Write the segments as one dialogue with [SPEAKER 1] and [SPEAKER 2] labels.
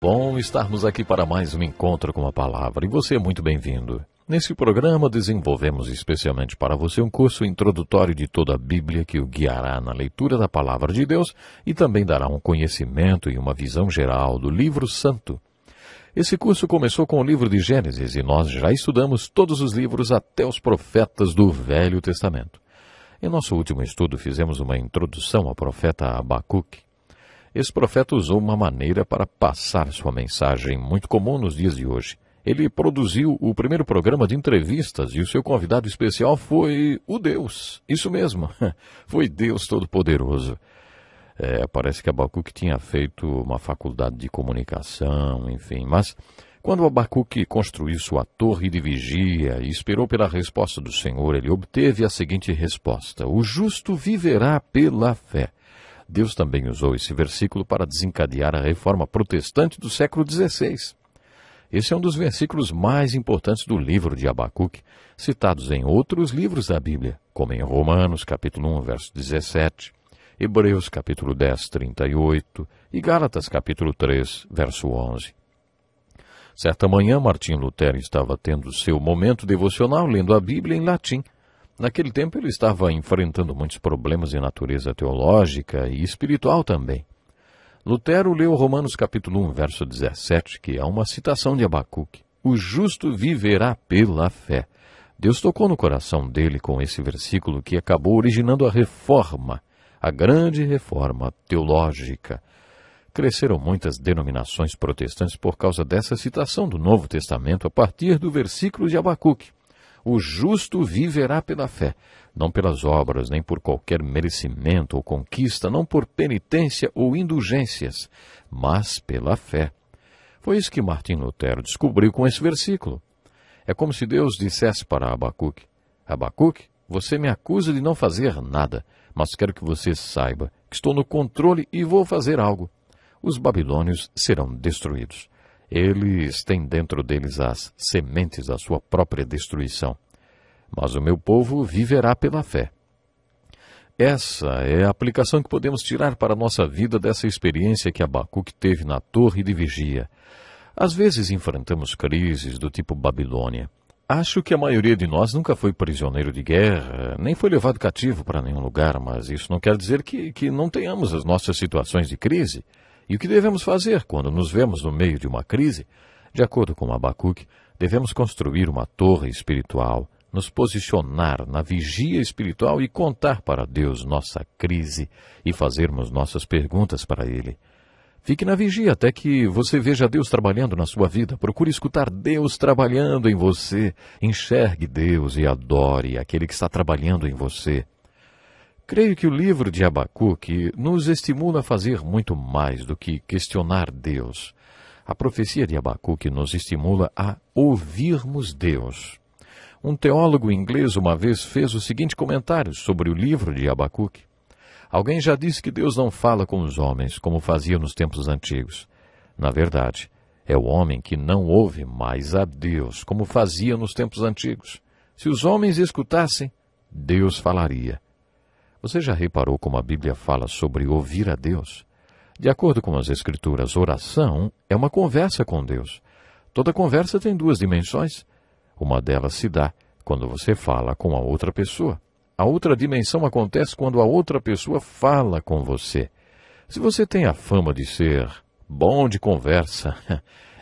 [SPEAKER 1] bom estarmos aqui para mais um encontro com a palavra, e você é muito bem-vindo. Nesse programa desenvolvemos especialmente para você um curso introdutório de toda a Bíblia que o guiará na leitura da palavra de Deus e também dará um conhecimento e uma visão geral do livro santo. Esse curso começou com o livro de Gênesis e nós já estudamos todos os livros até os profetas do Velho Testamento. Em nosso último estudo fizemos uma introdução ao profeta Abacuque. Esse profeta usou uma maneira para passar sua mensagem muito comum nos dias de hoje. Ele produziu o primeiro programa de entrevistas e o seu convidado especial foi o Deus. Isso mesmo, foi Deus Todo-Poderoso. Parece que Abacuque tinha feito uma faculdade de comunicação, enfim. Mas quando Abacuque construiu sua torre de vigia e esperou pela resposta do Senhor, ele obteve a seguinte resposta: o justo viverá pela fé. Deus também usou esse versículo para desencadear a reforma protestante do século XVI. Esse é um dos versículos mais importantes do livro de Abacuque, citados em outros livros da Bíblia, como em Romanos, capítulo 1, verso 17, Hebreus, capítulo 10, 38 e Gálatas, capítulo 3, verso 11. Certa manhã, Martinho Lutero estava tendo seu momento devocional lendo a Bíblia em latim. Naquele tempo ele estava enfrentando muitos problemas de natureza teológica e espiritual também. Lutero leu Romanos capítulo 1, verso 17, que é uma citação de Abacuque. O justo viverá pela fé. Deus tocou no coração dele com esse versículo que acabou originando a reforma, a grande reforma teológica. Cresceram muitas denominações protestantes por causa dessa citação do Novo Testamento a partir do versículo de Abacuque. O justo viverá pela fé, não pelas obras, nem por qualquer merecimento ou conquista, não por penitência ou indulgências, mas pela fé. Foi isso que Martinho Lutero descobriu com esse versículo. É como se Deus dissesse para Abacuque: Abacuque, você me acusa de não fazer nada, mas quero que você saiba que estou no controle e vou fazer algo. Os babilônios serão destruídos. Eles têm dentro deles as sementes da sua própria destruição. Mas o meu povo viverá pela fé. Essa é a aplicação que podemos tirar para a nossa vida dessa experiência que Abacuque teve na torre de vigia. Às vezes enfrentamos crises do tipo Babilônia. Acho que a maioria de nós nunca foi prisioneiro de guerra, nem foi levado cativo para nenhum lugar, mas isso não quer dizer que não tenhamos as nossas situações de crise. E o que devemos fazer quando nos vemos no meio de uma crise? De acordo com Abacuque, devemos construir uma torre espiritual, nos posicionar na vigia espiritual e contar para Deus nossa crise e fazermos nossas perguntas para Ele. Fique na vigia até que você veja Deus trabalhando na sua vida. Procure escutar Deus trabalhando em você. Enxergue Deus e adore aquele que está trabalhando em você. Creio que o livro de Abacuque nos estimula a fazer muito mais do que questionar Deus. A profecia de Abacuque nos estimula a ouvirmos Deus. Um teólogo inglês uma vez fez o seguinte comentário sobre o livro de Abacuque. Alguém já disse que Deus não fala com os homens como fazia nos tempos antigos. Na verdade, é o homem que não ouve mais a Deus como fazia nos tempos antigos. Se os homens escutassem, Deus falaria. Você já reparou como a Bíblia fala sobre ouvir a Deus? De acordo com as Escrituras, oração é uma conversa com Deus. Toda conversa tem duas dimensões. Uma delas se dá quando você fala com a outra pessoa. A outra dimensão acontece quando a outra pessoa fala com você. Se você tem a fama de ser bom de conversa,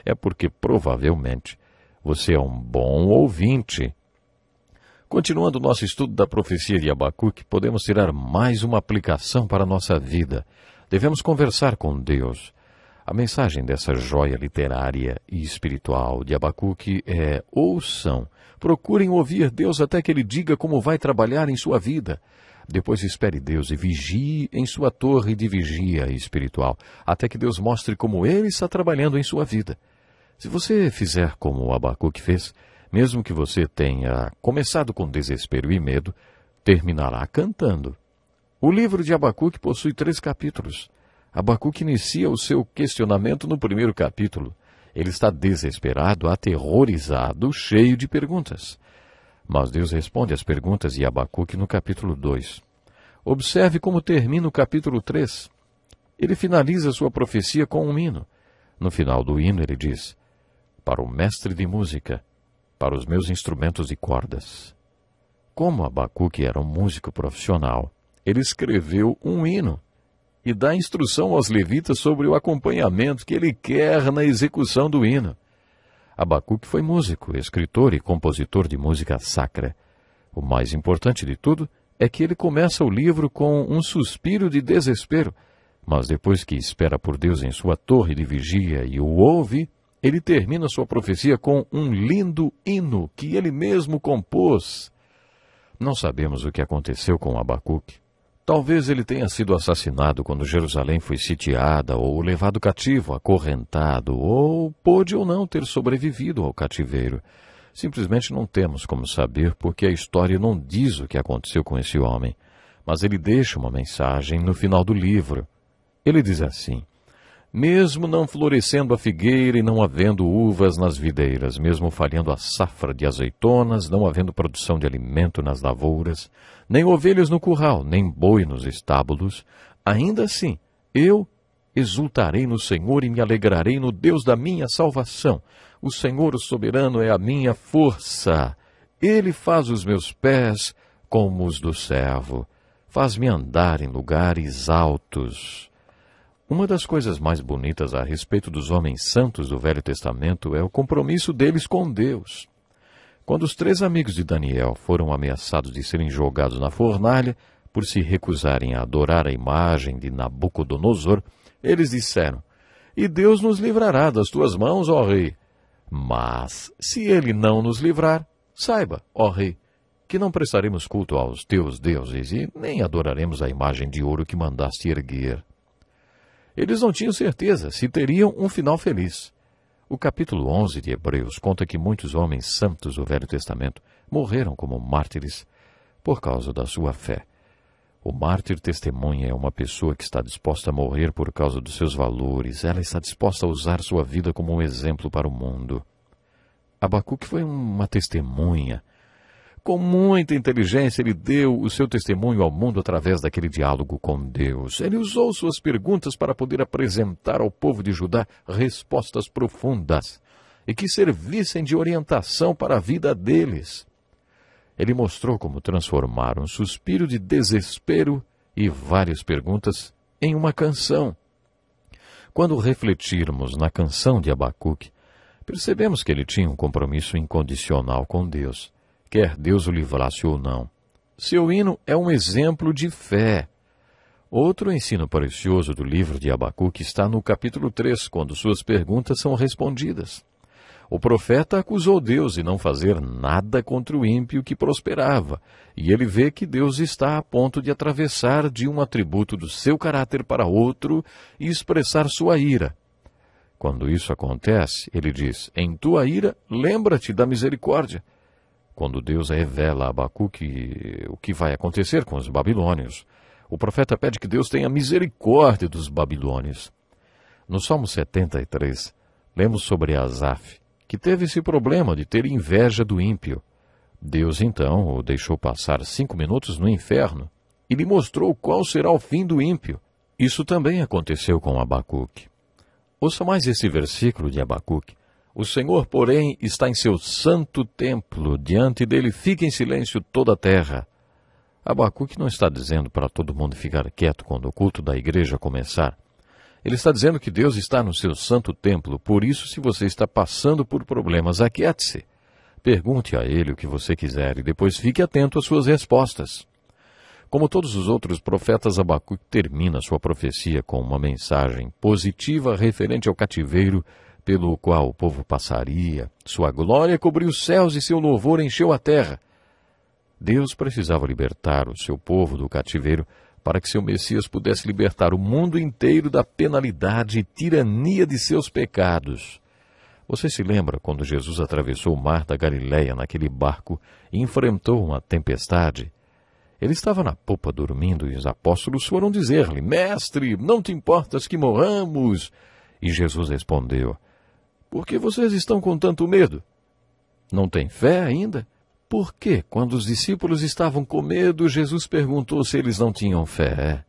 [SPEAKER 1] é porque provavelmente você é um bom ouvinte. Continuando o nosso estudo da profecia de Abacuque, podemos tirar mais uma aplicação para a nossa vida. Devemos conversar com Deus. A mensagem dessa joia literária e espiritual de Abacuque é: ouçam, procurem ouvir Deus até que Ele diga como vai trabalhar em sua vida. Depois espere Deus e vigie em sua torre de vigia espiritual, até que Deus mostre como Ele está trabalhando em sua vida. Se você fizer como Abacuque fez, mesmo que você tenha começado com desespero e medo, terminará cantando. O livro de Abacuque possui 3 capítulos. Abacuque inicia o seu questionamento no primeiro capítulo. Ele está desesperado, aterrorizado, cheio de perguntas. Mas Deus responde às perguntas de Abacuque no capítulo 2. Observe como termina o capítulo 3. Ele finaliza sua profecia com um hino. No final do hino ele diz: para o mestre de música, para os meus instrumentos de cordas. Como Abacuque era um músico profissional, ele escreveu um hino e dá instrução aos levitas sobre o acompanhamento que ele quer na execução do hino. Abacuque foi músico, escritor e compositor de música sacra. O mais importante de tudo é que ele começa o livro com um suspiro de desespero, mas depois que espera por Deus em sua torre de vigia e o ouve, ele termina sua profecia com um lindo hino que ele mesmo compôs. Não sabemos o que aconteceu com Abacuque. Talvez ele tenha sido assassinado quando Jerusalém foi sitiada, ou levado cativo, acorrentado, ou pôde ou não ter sobrevivido ao cativeiro. Simplesmente não temos como saber, porque a história não diz o que aconteceu com esse homem. Mas ele deixa uma mensagem no final do livro. Ele diz assim: mesmo não florescendo a figueira e não havendo uvas nas videiras, mesmo falhando a safra de azeitonas, não havendo produção de alimento nas lavouras, nem ovelhas no curral, nem boi nos estábulos, ainda assim eu exultarei no Senhor e me alegrarei no Deus da minha salvação. O Senhor, o soberano, é a minha força. Ele faz os meus pés como os do servo, faz-me andar em lugares altos. Uma das coisas mais bonitas a respeito dos homens santos do Velho Testamento é o compromisso deles com Deus. Quando os 3 amigos de Daniel foram ameaçados de serem jogados na fornalha por se recusarem a adorar a imagem de Nabucodonosor, eles disseram: e Deus nos livrará das tuas mãos, ó rei. Mas, se ele não nos livrar, saiba, ó rei, que não prestaremos culto aos teus deuses e nem adoraremos a imagem de ouro que mandaste erguer. Eles não tinham certeza se teriam um final feliz. O capítulo 11 de Hebreus conta que muitos homens santos do Velho Testamento morreram como mártires por causa da sua fé. O mártir testemunha é uma pessoa que está disposta a morrer por causa dos seus valores. Ela está disposta a usar sua vida como um exemplo para o mundo. Abacuque foi uma testemunha. Com muita inteligência, ele deu o seu testemunho ao mundo através daquele diálogo com Deus. Ele usou suas perguntas para poder apresentar ao povo de Judá respostas profundas e que servissem de orientação para a vida deles. Ele mostrou como transformar um suspiro de desespero e várias perguntas em uma canção. Quando refletirmos na canção de Abacuque, percebemos que ele tinha um compromisso incondicional com Deus, quer Deus o livrasse ou não. Seu hino é um exemplo de fé. Outro ensino precioso do livro de Abacuque está no capítulo 3, quando suas perguntas são respondidas. O profeta acusou Deus de não fazer nada contra o ímpio que prosperava, e ele vê que Deus está a ponto de atravessar de um atributo do seu caráter para outro e expressar sua ira. Quando isso acontece, ele diz: em tua ira, lembra-te da misericórdia. Quando Deus revela a Abacuque o que vai acontecer com os babilônios, o profeta pede que Deus tenha misericórdia dos babilônios. No Salmo 73, lemos sobre Asaf, que teve esse problema de ter inveja do ímpio. Deus, então, o deixou passar 5 minutos no inferno e lhe mostrou qual será o fim do ímpio. Isso também aconteceu com Abacuque. Ouça mais esse versículo de Abacuque. O Senhor, porém, está em seu santo templo, diante dele fica em silêncio toda a terra. Abacuque não está dizendo para todo mundo ficar quieto quando o culto da igreja começar. Ele está dizendo que Deus está no seu santo templo, por isso, se você está passando por problemas, aquiete-se. Pergunte a ele o que você quiser e depois fique atento às suas respostas. Como todos os outros profetas, Abacuque termina sua profecia com uma mensagem positiva referente ao cativeiro pelo qual o povo passaria. Sua glória cobriu os céus e seu louvor encheu a terra. Deus precisava libertar o seu povo do cativeiro para que seu Messias pudesse libertar o mundo inteiro da penalidade e tirania de seus pecados. Você se lembra quando Jesus atravessou o mar da Galileia naquele barco e enfrentou uma tempestade? Ele estava na popa dormindo e os apóstolos foram dizer-lhe: Mestre, não te importas que morramos? E Jesus respondeu: Por que vocês estão com tanto medo? Não têm fé ainda? Por que, quando os discípulos estavam com medo, Jesus perguntou se eles não tinham fé?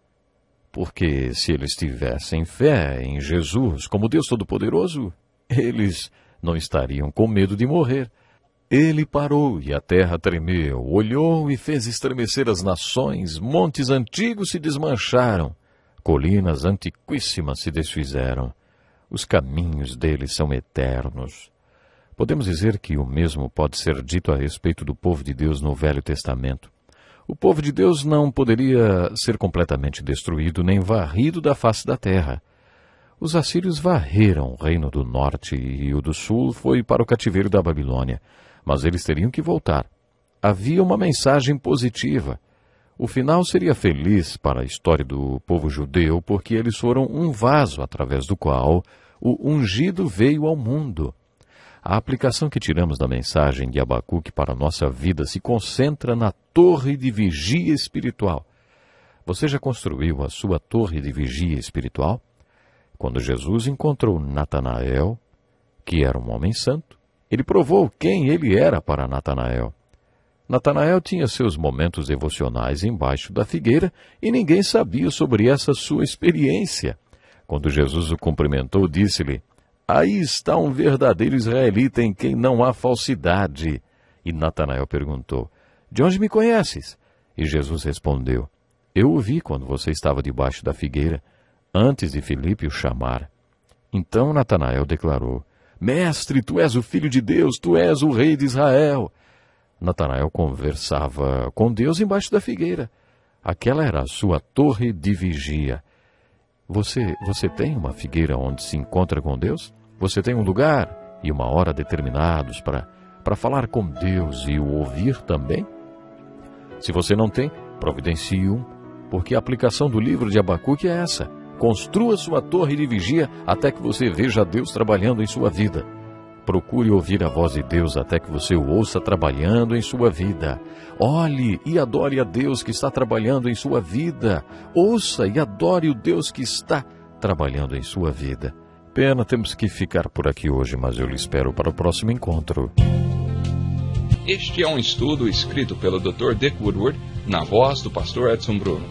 [SPEAKER 1] porque se eles tivessem fé em Jesus como Deus Todo-Poderoso, eles não estariam com medo de morrer. Ele parou e a terra tremeu, olhou e fez estremecer as nações, montes antigos se desmancharam, colinas antiquíssimas se desfizeram. Os caminhos dele são eternos. Podemos dizer que o mesmo pode ser dito a respeito do povo de Deus no Velho Testamento. O povo de Deus não poderia ser completamente destruído nem varrido da face da terra. Os assírios varreram o reino do norte e o do sul foi para o cativeiro da Babilônia, mas eles teriam que voltar. Havia uma mensagem positiva. O final seria feliz para a história do povo judeu, porque eles foram um vaso através do qual o ungido veio ao mundo. A aplicação que tiramos da mensagem de Abacuque para a nossa vida se concentra na torre de vigia espiritual. Você já construiu a sua torre de vigia espiritual? Quando Jesus encontrou Natanael, que era um homem santo, ele provou quem ele era para Natanael. Natanael tinha seus momentos devocionais embaixo da figueira e ninguém sabia sobre essa sua experiência. Quando Jesus o cumprimentou, disse-lhe: "Aí está um verdadeiro israelita em quem não há falsidade." E Natanael perguntou: "De onde me conheces?" E Jesus respondeu: "Eu o vi quando você estava debaixo da figueira, antes de Filipe o chamar." Então Natanael declarou: "Mestre, tu és o Filho de Deus, tu és o Rei de Israel." Natanael conversava com Deus embaixo da figueira. Aquela era a sua torre de vigia. Você tem uma figueira onde se encontra com Deus? Você tem um lugar e uma hora determinados para falar com Deus e o ouvir também? Se você não tem, providencie um, porque a aplicação do livro de Abacuque é essa. Construa sua torre de vigia até que você veja Deus trabalhando em sua vida. Procure ouvir a voz de Deus até que você o ouça trabalhando em sua vida. Olhe e adore a Deus que está trabalhando em sua vida. Ouça e adore o Deus que está trabalhando em sua vida. Pena, temos que ficar por aqui hoje, mas eu lhe espero para o próximo encontro.
[SPEAKER 2] Este é um estudo escrito pelo Dr. Dick Woodward, na voz do pastor Edson Bruno.